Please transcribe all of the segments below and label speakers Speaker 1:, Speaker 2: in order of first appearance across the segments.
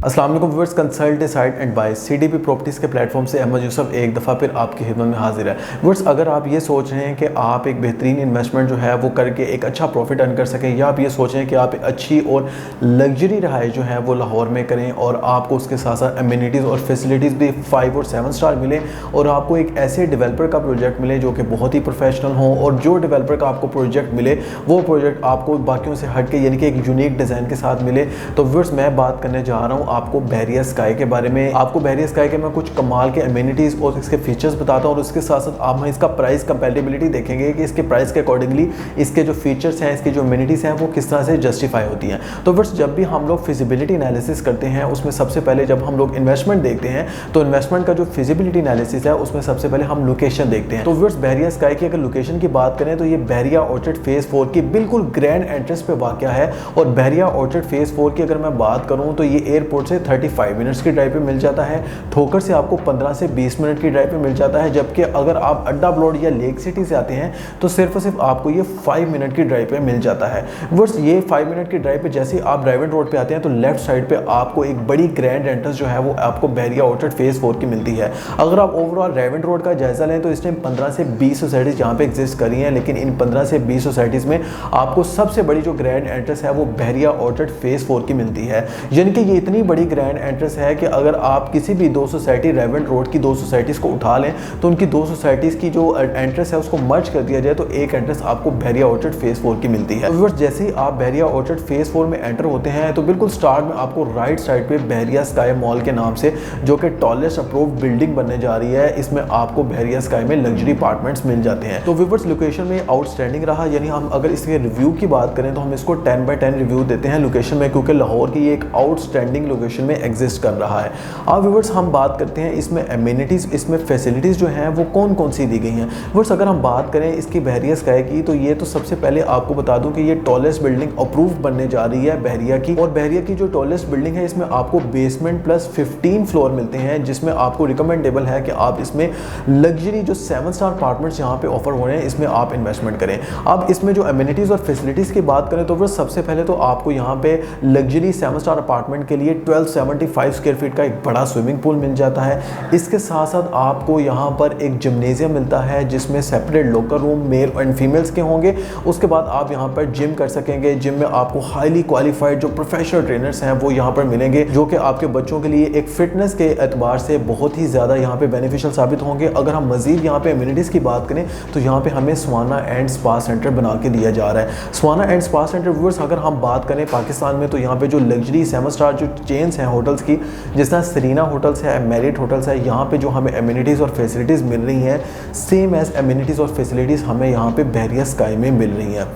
Speaker 1: अस्सलाम वालेकुम viewers, consult decide and buy CDP properties के प्लेटफॉर्म से अहमद यूसुफ एक दफ़ा फिर आपकी खिदमत में हाजिर है। व्यूअर्स, अगर आप ये सोच रहे हैं कि आप एक बेहतरीन इन्वेस्टमेंट जो है वो करके एक अच्छा प्रॉफिट अर्न कर सकें, या आप ये सोच रहे हैं कि आप एक अच्छी और लग्जरी रहायश जो है वो लाहौर में करें और आपको उसके साथ साथ एमिनिटीज़ और फैसिलिटीज़ भी 5 और 7 स्टार मिले और आपको एक ऐसे डेवलपर का प्रोजेक्ट मिले जो कि बहुत ही प्रोफेशनल हो, और जो डेवलपर का आपको प्रोजेक्ट मिले वो प्रोजेक्ट आपको बाकियों से हट के यानी कि एक यूनिक डिज़ाइन के साथ मिले। तो व्यूअर्स, मैं बात करने जा रहा हूँ आपको बैरियर स्काई के बारे में। आपको बैरियर स्काई के मैं कुछ कमाल के एमिनिटीज़ और इसके फीचर्स बताता हूँ, और उसके साथ साथ आप इसका प्राइस कंपैटिबिलिटी देखेंगे कि इसके प्राइस के अकॉर्डिंगली इसके जो फीचर्स हैं, इसकी जो एमिनिटीज़ हैं वो किस तरह से जस्टिफाई होती हैं। तो व्यूअर्स, जब भी हम लोग फिजिबिलिटी एनालिसिस करते हैं उसमें सबसे पहले जब हम लोग इन्वेस्टमेंट देखते हैं तो इन्वेस्टमेंट का जो फिजिबिलिटी एनालिसिस है उसमें सबसे पहले हम लोकेशन देखते हैं। तो व्यूअर्स, बैरियर स्काई की अगर लोकेशन की बात करें तो ये बहरिया ऑर्चिड फेज़ 4 की बिल्कुल ग्रैंड एंट्रेंस पे वाक़या है। और बहरिया ऑर्चिड फेज़ 4 की अगर मैं बात करूँ तो ये एयरपोर्ट से 35 मिनट्स की ड्राइव पे मिल जाता है, ठोकर से आपको 15 से 20 मिनट की ड्राइव पे मिल जाता है, जबकि अगर आप अड्डा ब्लॉड या लेक सिटी से आते हैं तो सिर्फ और सिर्फ आपको ये 5 मिनट की ड्राइव पे मिल जाता है। व्यूअर्स, ये 5 मिनट की ड्राइव पे जैसे ही आप ड्राइविंग रोड पे आते हैं तो लेफ्ट साइड पे आपको एक बड़ी ग्रैंड एंट्रेंस जो है वो आपको बहरिया ऑर्चिड फेज़ 4 की मिलती है। अगर आप ओवरऑल ड्राइविंग रोड का जायजा लें तो इस टाइम 15 से 20 सोसाइटीज़ यहाँ पे एग्जिस्ट करी हैं, लेकिन इन 15 से 20 सोसाइटीज़ में आपको सबसे बड़ी जो ग्रैंड एंट्रेंस है वो बहरिया ऑर्चिड फेज़ 4 की मिलती है। यानी कि ये इतनी बड़ी ग्रैंड एंट्रेंस है कि अगर आप किसी भी 2 सोसाइटी रेवेंट रोड की 2 सोसाइटीज़ को उठा लें तो उनकी 2 सोसाइटीज़ की जो एंट्रेंस है उसको मर्ज कर दिया जाए तो एक एंट्रेंस आपको बहरिया ऑर्चिड फेज़ 4 की मिलती है। व्यूअर्स, जैसे ही आप बहरिया ऑर्चिड फेज़ 4 में एंटर होते हैं तो बिल्कुल स्टार्ट में आपको राइट साइड पे बहरिया स्काई मॉल के नाम से, जो कि टॉलेस्ट अप्रूव्ड बिल्डिंग बनने जा रही है, इसमें आपको बहरिया स्काई में लग्जरी अपार्टमेंट्स मिल जाते हैं। तो व्यूअर्स, लोकेशन में आउटस्टैंडिंग रहा, यानी हम अगर इसके रिव्यू की बात करें तो हम इसको 10/10 रिव्यू देते हैं लोकेशन में, क्योंकि लाहौर की ये एक आउटस्टैंडिंग लोकेशन में एग्जिस्ट कर रहा है। अब व्यूअर्स, हम बात करते हैं इसमें एमिनिटीज़, इसमें फैसिलिटीज़ जो हैं वो कौन कौन सी दी गई हैं। व्यूअर्स, अगर हम बात करें इसकी बहरिया स्काई की तो ये तो सबसे पहले आपको बता दूं कि ये टॉलेस्ट बिल्डिंग अप्रूव बनने जा रही है बहरिया की, और बहरिया की जो टॉलेस्ट बिल्डिंग है इसमें आपको बेसमेंट प्लस 15 फ्लोर मिलते हैं, जिसमें आपको रिकमेंडेबल है कि आप इसमें लग्जरी जो 7 स्टार अपार्टमेंट्स यहाँ पे ऑफर हो रहे हैं इसमें आप इन्वेस्टमेंट करें। अब इसमें जो एमिनिटीज़ और फैसिलिटीज़ की बात करें तो वो सबसे पहले तो आपको यहाँ पे लग्जरी 7 स्टार अपार्टमेंट के लिए 1275 स्क्वायर फीट का एक बड़ा स्विमिंग पूल मिल जाता है। इसके साथ साथ आपको यहाँ पर एक जिम्नेजियम मिलता है जिसमें separate locker room male and females के होंगे। उसके बाद आप यहाँ पर जिम कर सकेंगे। जिम में आपको हाईली क्वालिफाइड जो प्रोफेशनल ट्रेनर्स हैं वो यहाँ पर मिलेंगे, जो कि आपके बच्चों के लिए एक फिटनेस के एतबार से बहुत ही ज़्यादा यहाँ पे बेनिफिशियल साबित होंगे। अगर हम मज़ीद यहाँ पे एमिनिटीज़ की बात करें तो यहाँ पे हमें स्वाना एंड स्पा सेंटर बना के दिया जा रहा है। Sauna and spa centre viewers, अगर हम बात करें पाकिस्तान में तो यहाँ पे जो लग्जरी 7 स्टार जो चेन्स हैं होटल्स की, जिस तरह सरीना होटल्स है, मेरिट होटल्स है, यहाँ पे जो हमें एमिनिटीज़ और फैसिलिटीज़ मिल रही हैं सेम एज एमिनिटीज़ और फैसिलिटीज़ हमें यहाँ पे बहरिया स्काई में मिल रही हैं।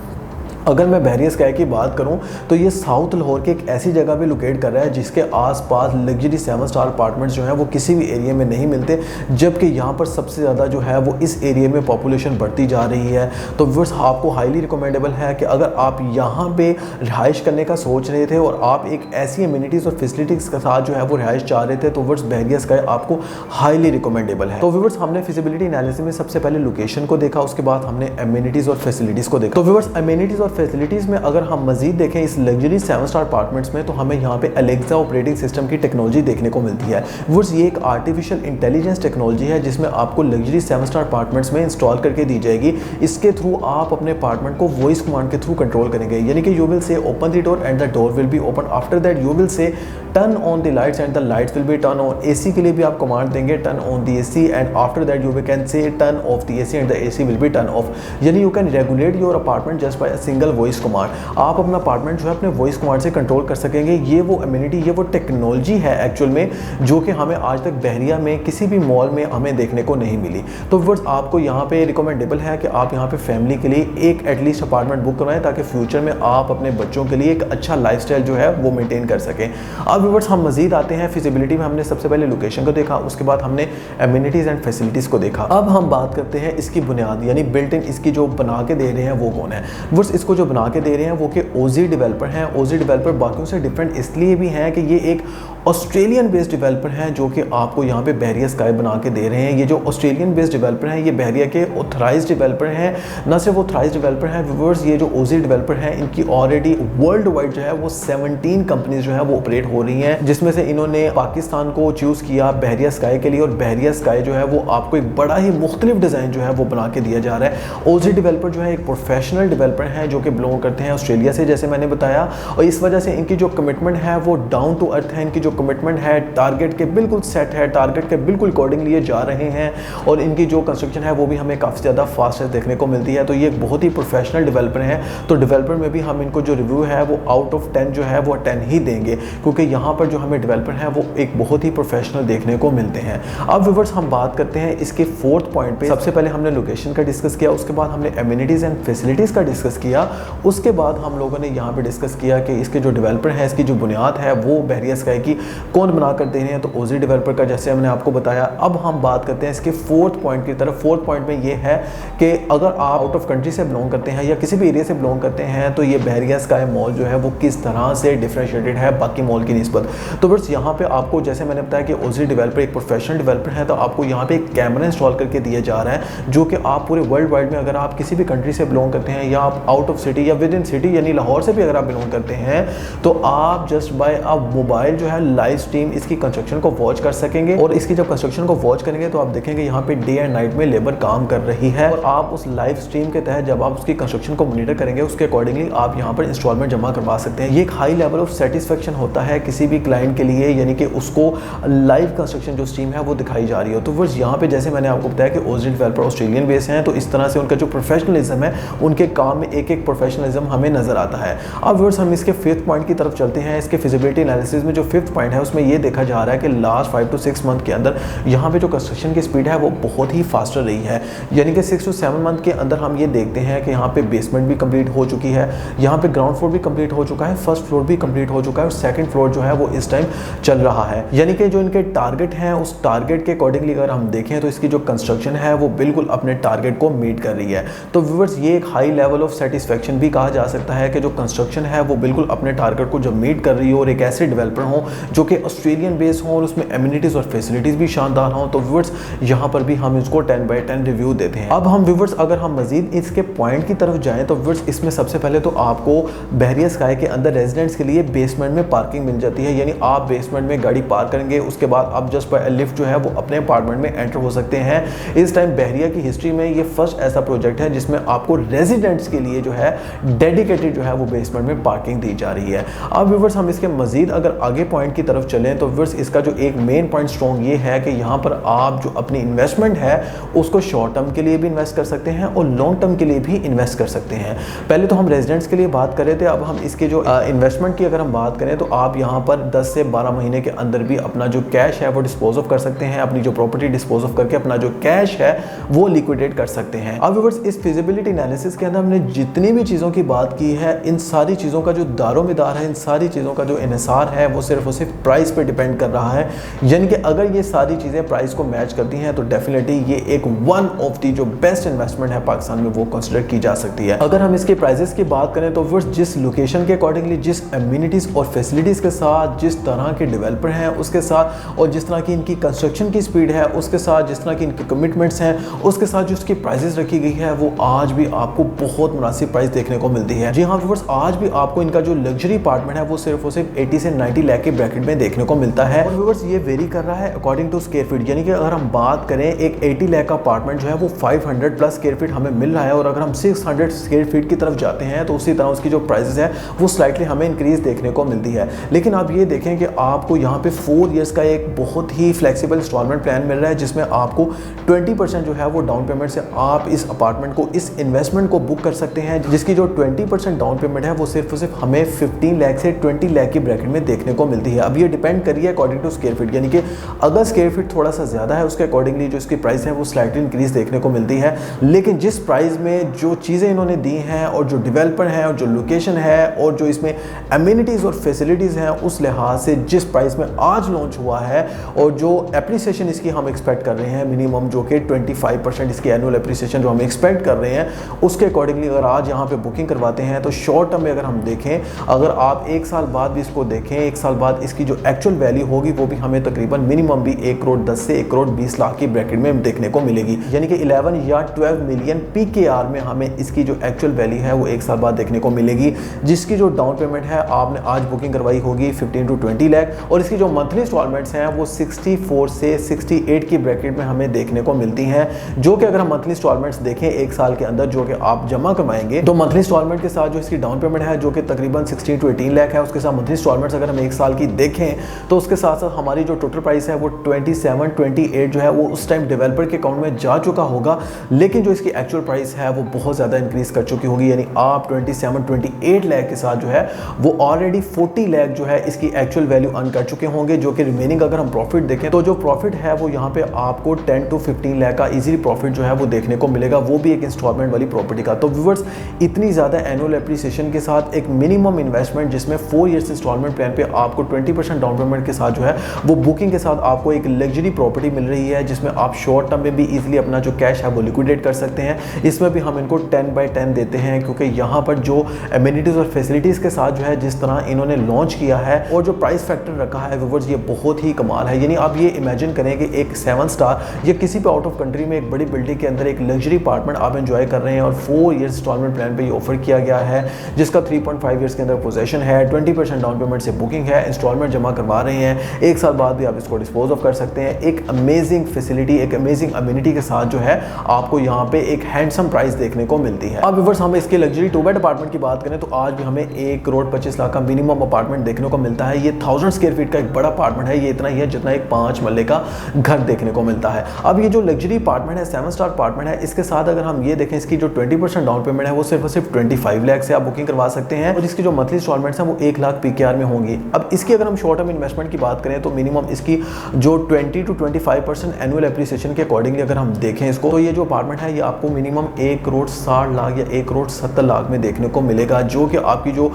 Speaker 1: अगर मैं बहरिया स्काई की बात करूं तो ये साउथ लाहौर की एक ऐसी जगह पे लोकेट कर रहा है जिसके आसपास लग्जरी 7 स्टार अपार्टमेंट्स जो हैं वो किसी भी एरिया में नहीं मिलते, जबकि यहाँ पर सबसे ज़्यादा जो है वो इस एरिया में पॉपुलेशन बढ़ती जा रही है। तो व्यूअर्स, आपको हाईली रिकमेंडेबल है कि अगर आप यहाँ पे रिहाइश करने का सोच रहे थे और आप एक ऐसी एमिनिटीज़ और फैसिलिटीज़ के साथ जो है वो रिहाइश चाह रहे थे तो व्यूअर्स बहरिया स्काई आपको हाईली रिकमेंडेबल है। तो व्यूअर्स, हमने फिजिबिलिटी एनालिसिस में सबसे पहले लोकेशन को देखा, उसके बाद हमने एमिनिटीज़ और फैसिलिटीज़ को देखा। तो व्यूअर्स, एमिनिटीज़ फैसिलिटीज़ में अगर हम मजीद देखें इस लग्जरी 7 स्टार अपार्टमेंट्स में तो हमें यहाँ पे एलेक्सा ऑपरेटिंग सिस्टम की टेक्नोलॉजी देखने को मिलती है। व्यूअर्स, ये एक आर्टिफिशियल इंटेलिजेंस टेक्नोलॉजी है जिसमें आपको लग्जरी 7 स्टार अपार्टमेंट्स में इंस्टॉल करके दी जाएगी। इसके थ्रू आप अपने अपार्टमेंट को वॉइस कमांड के थ्रू कंट्रोल करेंगे, यानी कि you will say open the door and the door will be open. After that you will say turn on the lights and the lights will be turn on. AC के लिए भी आप command देंगे turn on the AC, and after that you can say turn off the AC and the AC will be turn off. यानी you can regulate your apartment just by a single voice command. आप अपना apartment जो है अपने voice command से control कर सकेंगे। ये वो एमिनिटी, ये वो टेक्नोलॉजी है एक्चुअल में जो कि हमें आज तक बहरिया में किसी भी मॉल में हमें देखने को नहीं मिली। तो व्यूअर्स, आपको यहाँ पे रिकमेंडेबल है कि आप यहाँ पे फैमिली के लिए एक एटलीस्ट अपार्टमेंट बुक करवाएं ताकि फ्यूचर में आप अपने बच्चों के लिए एक अच्छा लाइफस्टाइल जो है वो मेंटेन कर सकें। अब व्यूअर्स, हम मजीद आते हैं फिजिबिलिटी में। हमने सबसे पहले लोकेशन को देखा, उसके बाद हमने एमिनिटीज़ एंड फैसिलिटीज़ को देखा। अब हम बात करते हैं इसकी बुनियाद, यानी बिल्ट इन इसकी जो बना के दे रहे हैं वो कौन है। व्यूअर्स, इसको इसको जो बना के दे रहे हैं वो कि ओजी डेवलपर हैं। ओजी डेवलपर बाकियों से डिफरेंट इसलिए भी हैं कि ये एक ऑस्ट्रेलियन बेस्ड डेवलपर हैं जो कि आपको यहाँ पे बहरिया स्काई बना के दे रहे हैं। ये जो ऑस्ट्रेलियन बेस्ड डेवलपर हैं ये बहरिया के ऑथराइज्ड डेवलपर हैं। न सिर्फ ऑथराइज्ड डेवलपर हैं व्यूअर्स, ये जो ओजी डेवलपर हैं इनकी ऑलरेडी वर्ल्ड वाइड जो है वो 17 कंपनीज जो है वो ऑपरेट हो रही हैं, जिसमें से इन्होंने पाकिस्तान को चूज़ किया बहरिया स्काई के लिए। और बहरिया स्काई जो है वो आपको एक बड़ा ही मुख्तलिफ डिज़ाइन जो है वो बना के दिया जा रहा है। ओजी डेवलपर जो है एक प्रोफेशनल डेवलपर हैं जो कि बिलोंग करते हैं ऑस्ट्रेलिया से, जैसे मैंने बताया, और इस वजह से इनकी जो कमिटमेंट है वो डाउन टू अर्थ है। इनकी जो कमिटमेंट है टारगेट के बिल्कुल सेट है, टारगेट के बिल्कुल अकॉर्डिंगली ये जा रहे हैं, और इनकी जो कंस्ट्रक्शन है वो भी हमें काफ़ी ज़्यादा फास्ट देखने को मिलती है। तो ये एक बहुत ही प्रोफेशनल डेवलपर हैं। तो डेवलपर में भी हम इनको जो रिव्यू है वो आउट ऑफ 10 जो है वो 10 ही देंगे, क्योंकि यहाँ पर जो हमें डेवलपर हैं वो एक बहुत ही प्रोफेशनल देखने को मिलते हैं। अब व्यूअर्स हम बात करते हैं इसके 4th पॉइंट पे। सबसे पहले हमने लोकेशन का डिस्कस किया, उसके बाद हमने एमिनिटीज़ एंड फैसिलिटीज़ का डिस्कस किया, उसके बाद हम लोगों ने यहाँ पे डिस्कस किया कि इसके जो डेवलपर है इसकी जो बुनियाद है वो बहरिया स्काई की कौन बना कर दे रहे हैं, तो ओजी डेवलपर का, जैसे हमने आपको बताया। अब हम बात करते हैं इसके 4th पॉइंट की तरफ। 4th पॉइंट में ये है कि अगर आप आउट ऑफ कंट्री से बिलोंग करते हैं या किसी भी एरिया से बिलोंग करते हैं तो ये बहरिया स्काई मॉल जो है वो किस तरह से डिफरेंशिएटेड है बाकी मॉल की निस्बत। तो बस यहाँ पे आपको, जैसे मैंने बताया कि ओजी डेवलपर एक प्रोफेशनल डेवलपर है, तो आपको यहाँ पे एक कैमरा इंस्टॉल करके दिया जा रहा है जो कि आप पूरे वर्ल्ड वाइड में, अगर आप किसी भी कंट्री से बिलोंग करते हैं या आप आउट ऑफ सिटी या विद इन सिटी यानी लाहौर से भी अगर आप बिलोंग करते हैं, तो आप जस्ट बाय अ मोबाइल जो है लाइव स्ट्रीम इसकी कंस्ट्रक्शन को वॉच कर सकेंगे। और इसकी जब कंस्ट्रक्शन को वॉच करेंगे तो आप देखेंगे यहाँ पे डे एंड नाइट में लेबर काम कर रही है, और आप उस लाइव स्ट्रीम के तहत जब आप उसकी कंस्ट्रक्शन को मॉनिटर करेंगे उसके अकॉर्डिंगली आप यहाँ पर इंस्टॉलमेंट जमा करवा सकते हैं। ये एक हाई लेवल ऑफ सेटिस्फेक्शन होता है किसी भी क्लाइंट के लिए, यानी कि उसको लाइव कंस्ट्रक्शन जो स्ट्रीम है वो दिखाई जा रही हो। तो बस यहाँ पे जैसे मैंने आपको बताया कि ओजी डेवलपर ऑस्ट्रेलियन बेस हैं, तो इस तरह से उनका जो प्रोफेशनलिज्म है, उनके काम में एक एक प्रोफेशनलिज्म हमें नजर आता है। अब व्यूअर्स हम इसके 5th पॉइंट की तरफ चलते हैं। इसके फिजिबिलिटी एनालिसिस में जो 5th पॉइंट है उसमें ये देखा जा रहा है कि लास्ट 5 to 6 मंथ के अंदर यहाँ पे जो कंस्ट्रक्शन की स्पीड है वो बहुत ही फास्टर रही है, यानी कि 6 to 7 मंथ के अंदर हम ये देखते हैं कि यहाँ पे बेसमेंट भी कंप्लीट हो चुकी है, यहाँ पे ग्राउंड फ्लोर भी कंप्लीट हो चुका है, फर्स्ट फ्लोर भी कंप्लीट हो चुका है, और सेकंड फ्लोर जो है वो इस टाइम चल रहा है। यानी कि जो इनके टारगेट हैं उस टारगेट के अकॉर्डिंगली अगर हम देखें तो इसकी जो कंस्ट्रक्शन है वो बिल्कुल अपने टारगेट को मीट कर रही है। तो व्यूअर्स ये एक हाई लेवल ऑफ सेटिस्फेक्शन भी कहा जा सकता है कि जो कंस्ट्रक्शन है वो बिल्कुल अपने टारगेट को जब मीट कर रही हो, और एक ऐसे डेवलपर हो जो कि ऑस्ट्रेलियन बेस हो और उसमें एमिनिटीज और फैसिलिटीज भी शानदार हो, तो व्यूअर्स यहाँ पर भी हम इसको 10/10 रिव्यू देते हैं। अब हम व्यूअर्स अगर हम मजीद इसके पॉइंट की तरफ जाएं तो व्यूअर्स इसमें सबसे पहले तो आपको बहरिया स्काई के अंदर रेजिडेंट्स के लिए बेसमेंट में पार्किंग मिल जाती है, यानी आप बेसमेंट में गाड़ी पार्क करेंगे, उसके बाद आप जस्ट बाय लिफ्ट जो है वो अपने अपार्टमेंट में एंटर हो सकते हैं। इस टाइम बहरिया की हिस्ट्री में ये फर्स्ट ऐसा प्रोजेक्ट है जिसमें आपको रेजिडेंट्स के लिए जो है डेडिकेटेड जो है वो बेसमेंट में पार्किंग दी जा रही है। अब व्यूअर्स हम इसके मजीद अगर आगे पॉइंट की तरफ चलें तो व्यूअर्स इसका जो एक मेन पॉइंट स्ट्रॉन्ग ये है कि यहाँ पर आप जो अपनी इन्वेस्टमेंट है उसको शॉर्ट टर्म के लिए भी इन्वेस्ट कर सकते हैं और लॉन्ग टर्म के लिए भी इन्वेस्ट कर सकते हैं। पहले तो हम रेजिडेंट्स के लिए बात कर रहे थे, अब हम इसके जो इन्वेस्टमेंट की अगर हम बात करें तो आप यहाँ पर 10 से 12 महीने के अंदर भी अपना जो कैश है वो डिस्पोज ऑफ कर सकते हैं, अपनी जो प्रॉपर्टी डिस्पोज ऑफ करके अपना जो कैश है वो लिक्विडेट कर सकते हैं। अब व्यूअर्स इस फिजिबिलिटी एनालिसिस के अंदर हमने जितनी भी चीज़ों की बात की है, इन सारी चीज़ों का जो दारोमदार है, इन सारी चीज़ों का जो इन्हिसार है वो सिर्फ और सिर्फ प्राइस पे डिपेंड कर रहा है। यानी कि अगर ये सारी चीज़ें प्राइस को मैच करती हैं तो डेफिनेटली ये एक वन ऑफ दी जो बेस्ट इन्वेस्टमेंट है पाकिस्तान में वो कंसिडर की जा सकती है। अगर हम इसके प्राइसेस की बात करें तो व्यूअर्स जिस लोकेशन के अकॉर्डिंगली, जिस एमिनिटीज़ और फैसिलिटीज़ के साथ, जिस तरह के डेवलपर हैं उसके साथ, और जिस तरह की इनकी कंस्ट्रक्शन की स्पीड है उसके साथ, जिस तरह की इनके कमिटमेंट्स हैं उसके साथ जो उसकी प्राइसेस रखी गई है वो आज भी आपको बहुत मुनासिब प्राइस देखने को मिलती है। जी हाँ व्यूअर्स, आज भी आपको इनका जो लग्जरी अपार्टमेंट है वो सिर्फ और सिर्फ 80 से 90 लाख के ब्रैकेट में देखने को मिलता है। और व्यूअर्स ये वेरी कर रहा है अकॉर्डिंग टू स्क्वायर फीट, यानी कि अगर हम बात करें एक 80 लाख का अपार्टमेंट जो है वो 500 प्लस स्क्वायर फीट हमें मिल रहा है, और अगर हम 600 स्क्वायर फीट की तरफ जाते हैं तो उसी तरह उसकी जो प्राइसेस है वो स्लाइटली हमें इंक्रीज देखने को मिलती है। लेकिन आप ये देखें कि आपको यहाँ पे 4 ईयर्स का एक बहुत ही फ्लेक्सिबल इंस्टॉलमेंट प्लान मिल रहा है जिसमें आपको 20% जो है वो डाउन पेमेंट से आप इस अपार्टमेंट को, इस इन्वेस्टमेंट को बुक कर सकते हैं, जिसकी जो 20% डाउन पेमेंट है वो सिर्फ और सिर्फ हमें 15 लाख से 20 लाख की ब्रैकेट में देखने को मिलती है। अब ये डिपेंड करिए अकॉर्डिंग टू स्क्वायर फीट, यानी कि अगर स्क्वायर फीट थोड़ा सा ज़्यादा है उसके अकॉर्डिंगली जो इसकी प्राइस है वो स्लाइटली इंक्रीज देखने को मिलती है। लेकिन जिस प्राइस में जो चीज़ें इन्होंने दी हैं और जो डेवलपर हैं और जो लोकेशन है और जो इसमें एमिनिटीज़ और फैसिलिटीज़ हैं, उस लिहाज से जिस प्राइस में आज लॉन्च हुआ है और जो एप्रिसिएशन इसकी हम एक्सपेक्ट कर रहे हैं मिनिमम जो कि 25% इसकी एनुअल एप्रिसिएशन जो हम एक्सपेक्ट कर रहे हैं, उसके अकॉर्डिंगली अगर आज यहाँ यहाँ पे बुकिंग करवाते हैं तो शॉर्ट टर्म में अगर हम देखें, अगर आप 1 साल बाद भी इसको देखें, 1 साल बाद इसकी जो एक्चुअल वैल्यू होगी वो भी हमें तकरीबन मिनिमम भी 1 करोड़ 10 से 1 करोड़ 20 लाख की ब्रैकेट में देखने को मिलेगी। यानी कि 11 या 12 मिलियन PKR में हमें इसकी जो एक्चुअल वैल्यू है वो 1 साल बाद देखने को मिलेगी, जिसकी जो डाउन पेमेंट है आपने आज बुकिंग करवाई होगी 15 to 20 लाख, और इसकी जो मंथली इंस्टॉलमेंट्स हैं वो 64 से 68 की ब्रैकेट में हमें देखने को मिलती हैं, जो कि अगर हम मंथली इंस्टॉलमेंट्स देखें 1 साल के अंदर जो कि आप जमा करवाएंगे तो मंथली इंस्टॉलमेंट के साथ जो इसकी डाउन पेमेंट है जो कि तकरीबन 16 to 18 लाख है, उसके साथ मंथली इंस्टॉलमेंट्स अगर हम 1 साल की देखें तो उसके साथ साथ हमारी जो टोटल प्राइस है वो 27-28 जो है वो उस टाइम डेवलपर के अकाउंट में जा चुका होगा, लेकिन जो इसकी एक्चुअल प्राइस है वो बहुत ज़्यादा इंक्रीज कर चुकी होगी। यानी आप 27-28 लाख के साथ जो है वो ऑलरेडी 40 लाख जो है इसकी एक्चुअल वैल्यू अर्न कर चुके होंगे, जो कि रिमेनिंग अगर हम प्रॉफिट देखें तो जो प्रॉफिट है वो यहाँ पे आपको 10 to 15 लाख का इजीली प्रॉफिट जो है वो देखने को मिलेगा, वो भी एक इंस्टॉलमेंट वाली प्रॉपर्टी का। तो व्यूअर्स, इतनी ज़्यादा एनुअल एप्रिसिएशन के साथ एक मिनिमम इन्वेस्टमेंट जिसमें 4 ईयर्स इंस्टॉलमेंट प्लान पे आपको 20% डाउन पेमेंट के साथ जो है वो बुकिंग के साथ आपको एक लग्जरी प्रॉपर्टी मिल रही है, जिसमें आप शॉर्ट टर्म में भी इजीली अपना जो कैश है वो लिक्विडेट कर सकते हैं। इसमें भी हम इनको 10/10 देते हैं, क्योंकि यहाँ पर जो एमिनिटीज़ और फैसिलिटीज़ के साथ जो है जिस तरह इन्होंने लॉन्च किया है और जो प्राइस फैक्टर रखा है व्यूअर्स, ये बहुत ही कमाल है। यानी आप ये इमेजिन करें कि एक 7 स्टार या किसी भी आउट ऑफ कंट्री में एक बड़ी बिल्डिंग के अंदर एक लग्जरी अपार्टमेंट आप एंजॉय कर रहे हैं और 4 ईयर्स इंस्टॉलमेंट प्लान पे ये ऑफर किया गया है, जिसका 3.5 ईयर्स के अंदर पोजेशन है, 20% डाउन पेमेंट से बुकिंग है, इंस्टॉलमेंट जमा करवा रहे हैं, 1 साल बाद भी आप इसको डिस्पोज ऑफ कर सकते हैं। एक अमेजिंग फैसिलिटी, एक अमेजिंग अम्यूनिटी के साथ जो है आपको यहाँ पे एक हैंडसम प्राइस देखने को मिलती है। अब व्यूअर्स, हम इसके लग्जरी 2 बेड अपार्टमेंट की बात करें तो आज भी हमें 1 करोड़ 25 लाख का मिनिमम अपार्टमेंट देखने को मिलता है। ये 1000 स्क्वायर फीट का एक बड़ा अपार्टमेंट है, ये इतना ही है जितना एक 5 मल्ले का घर देखने को मिलता है। अब ये जो लग्जरी अपार्टमेंट है, 7 स्टार अपार्टमेंट है, इसके साथ अगर हम ये देखें इसकी जो 20% डाउन पेमेंट है वो सिर्फ 25 लाख से आप बुकिंग करवा सकते हैं, और इसकी जो मंथली इंस्टॉलमेंट्स हैं वो 1 लाख PKR में होंगी। अब इसकी अगर हम शॉर्ट टर्म इन्वेस्टमेंट की बात करें तो मिनिमम इसकी जो 20 to 25% एनुअल एप्रिसिएशन के अकॉर्डिंगली अगर हम देखें इसको, तो ये जो अपार्टमेंट है ये आपको मिनिमम 1 करोड़ 60 लाख या 1 करोड़ 70 लाख में देखने को मिलेगा, जो कि आपकी जो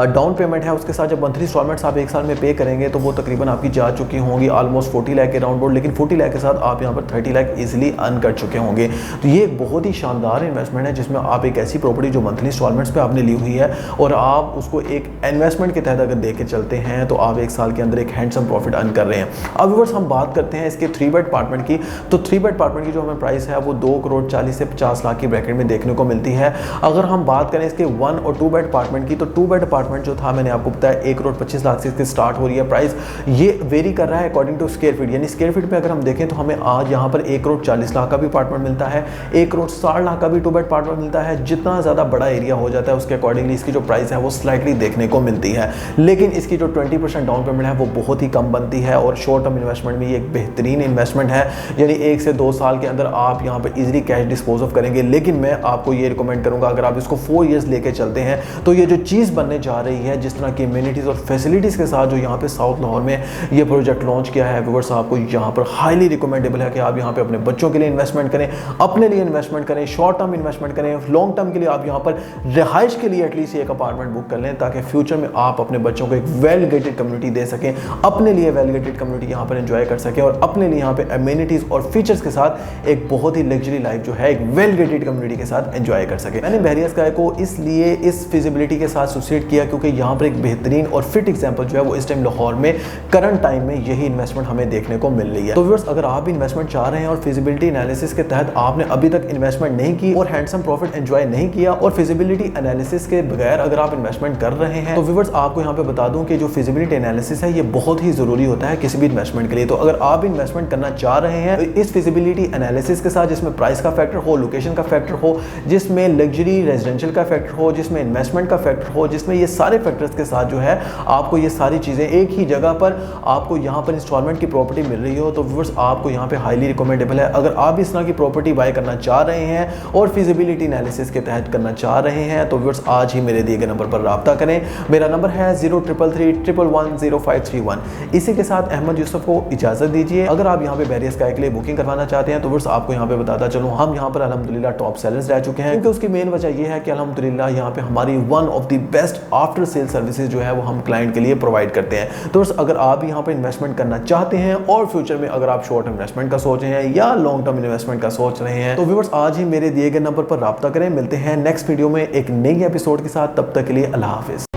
Speaker 1: डाउन पेमेंट है उसके साथ जब मंथली इंस्टॉलमेंट्स आप 1 साल में पे करेंगे तो वो तकरीबन आपकी जा चुकी होंगी ऑलमोस्ट 40 लाख के राउंड बोर्ड, लेकिन 40 लाख के साथ आप यहाँ पर 30 लाख इजीली अर्न कर चुके होंगे। तो ये एक बहुत ही शानदार इन्वेस्टमेंट है, जिसमें आप एक ऐसी प्रॉपर्टी जो मंथली इंस्टॉलमेंट्स पे आपने ली हुई है और आप उसको एक इन्वेस्टमेंट के तहत अगर देके चलते हैं तो आप 1 साल के अंदर एक हैंडसम प्रॉफिट अर्न कर रहे हैं। अब व्यूअर्स, हम बात करते हैं इसके 3 बेड अपार्टमेंट की, तो 3 बेड अपार्टमेंट की जो हमें प्राइस है वो 2 करोड़ 40 से 50 लाख की ब्रैकेट में देखने को मिलती है। अगर हम बात करें इसके 1 और 2 बेड अपार्टमेंट की, तो 2 बेड अपार्टमेंट जो था मैंने आपको बताया 1 करोड़ 25 लाख से इसकी स्टार्ट हो रही है प्राइस। ये वेरी कर रहा है अकॉर्डिंग टू स्क्वायर फीट, यानी स्क्वायर फीट में अगर हम देखें तो हमें आज यहाँ पर 1 करोड़ 40 लाख का भी अपार्टमेंट मिलता है, 1 करोड़ 60 लाख का भी 2 बेड अपार्टमेंट मिलता है। जितना ज़्यादा बड़ा एरिया हो जाता है उसके अकॉर्डिंगली इसकी जो प्राइस है वो स्लाइटली देखने को मिलती है, लेकिन इसकी जो 20% डाउन पेमेंट है वो बहुत ही कम बनती है और शॉर्ट टर्म इन्वेस्टमेंट में ये एक बेहतरीन इन्वेस्टमेंट है। यानी 1 से 2 साल के अंदर आप यहाँ पर इजीली कैश डिस्पोज ऑफ करेंगे, लेकिन मैं आपको ये रिकमेंड करूँगा अगर आप इसको 4 ईयर्स लेके चलते हैं तो ये जो चीज़ बनने जा रही है, जिस तरह की इम्यूनिटीज़ और फैसिलिटीज़ के साथ जो यहाँ पे साउथ लाहौर में ये प्रोजेक्ट लॉन्च किया है, व्यूअर्स आपको यहाँ पर हाईली रिकमेंडेबल है कि आप यहाँ पे अपने बच्चों के लिए इन्वेस्टमेंट करें, अपने लिए इन्वेस्टमेंट करें, शॉर्ट टर्म इन्वेस्टमेंट करें, लॉन्ग टर्म के लिए आप यहाँ पर रिहाइश के लिए एटलीस्ट एक अपार्टमेंट बुक कर लें, ताकि फ्यूचर में आप अपने बच्चों को एक वेल गेटेड कम्युनिटी दे सकें, अपने लिए वेल गेटेड कम्युनिटी यहाँ पर एंजॉय कर सकें और अपने लिए यहाँ पे अम्यूनिटीज़ और फीचर्स के साथ एक बहुत ही लग्जरी लाइफ जो है एक वेल गेटेड कम्युनिटी के साथ एंजॉय कर सके। मैंने बहरिया स्काई को इसलिए इस फिजिबिलिटी के साथ एसोसिएट किया क्योंकि यहाँ पर एक बेहतरीन और फिट एग्जाम्पल जो है वो इस टाइम लाहौर में करंट टाइम में यही इन्वेस्टमेंट हमें देखने को मिल रही है। तो व्यूअर्स, अगर आप भी इन्वेस्टमेंट चाह रहे हैं और फिजिबिलिटी एनालिसिस के तहत आपने अभी तक इन्वेस्टमेंट नहीं की और हैंडसम प्रॉफिट एंजॉय नहीं किया और फिजिबिलिटी एनालिसिस के बगैर अगर आप इन्वेस्टमेंट कर रहे हैं, तो व्यूअर्स आपको यहाँ पे बता दूं कि जो फिजिबिलिटी एनालिसिस है ये बहुत ही जरूरी होता है किसी भी इन्वेस्टमेंट के लिए। तो अगर आप इन्वेस्टमेंट करना चाह रहे हैं तो इस फिजिबिलिटी एनालिसिस के साथ, जिसमें प्राइस का फैक्टर हो, लोकेशन का फैक्टर हो, जिसमें लग्जरी रेजिडेंशियल का फैक्टर हो, जिसमें इन्वेस्टमेंट का फैक्टर हो, जिसमें ये सारे फैक्टर्स के साथ जो है आपको ये सारी चीजें एक ही जगह पर आपको यहाँ पर इंस्टॉलमेंट की प्रॉपर्टी मिल रही हो, तो व्यूअर्स आपको यहाँ पे हाईली रिकमेंडेबल है। अगर आप इस तरह की प्रॉपर्टी बाय करना चाह रहे हैं और फिजिबिलिटी एनालिसिस के तहत करना चाह रहे हैं तो व्यूअर्स आज ही मेरे दिए गए नंबर पर राब्ता करें। मेरा नंबर है 0333110531। इसी के साथ अहमद यूसुफ को इजाजत दीजिए। अगर आप यहाँ पे बहरिया स्काई के लिए बुकिंग करवाना चाहते हैं तो व्यूअर्स आपको यहाँ पे बताता चलूँ, हम यहाँ पर अल्हम्दुलिल्लाह टॉप सेलर्स रह चुके हैं, क्योंकि उसकी मेन वजह यह है कि अल्हम्दुलिल्लाह यहाँ पे हमारी one of the best after sale services जो है वो हम क्लाइंट के लिए प्रोवाइड करते हैं। तो अगर आप यहाँ पे इन्वेस्टमेंट करना चाहते हैं और फ्यूचर में अगर आप शॉर्ट इन्वेस्टमेंट का सोच रहे हैं या लॉन्ग टर्म इन्वेस्टमेंट का सोच रहे हैं तो व्यूअर्स आज ही मेरे दिए गए नंबर पर राब्ता करें। मिलते हैं नेक्स्ट वीडियो में एक नई एपिसोड के साथ। तब तक के लिए अल्लाह हाफिज़।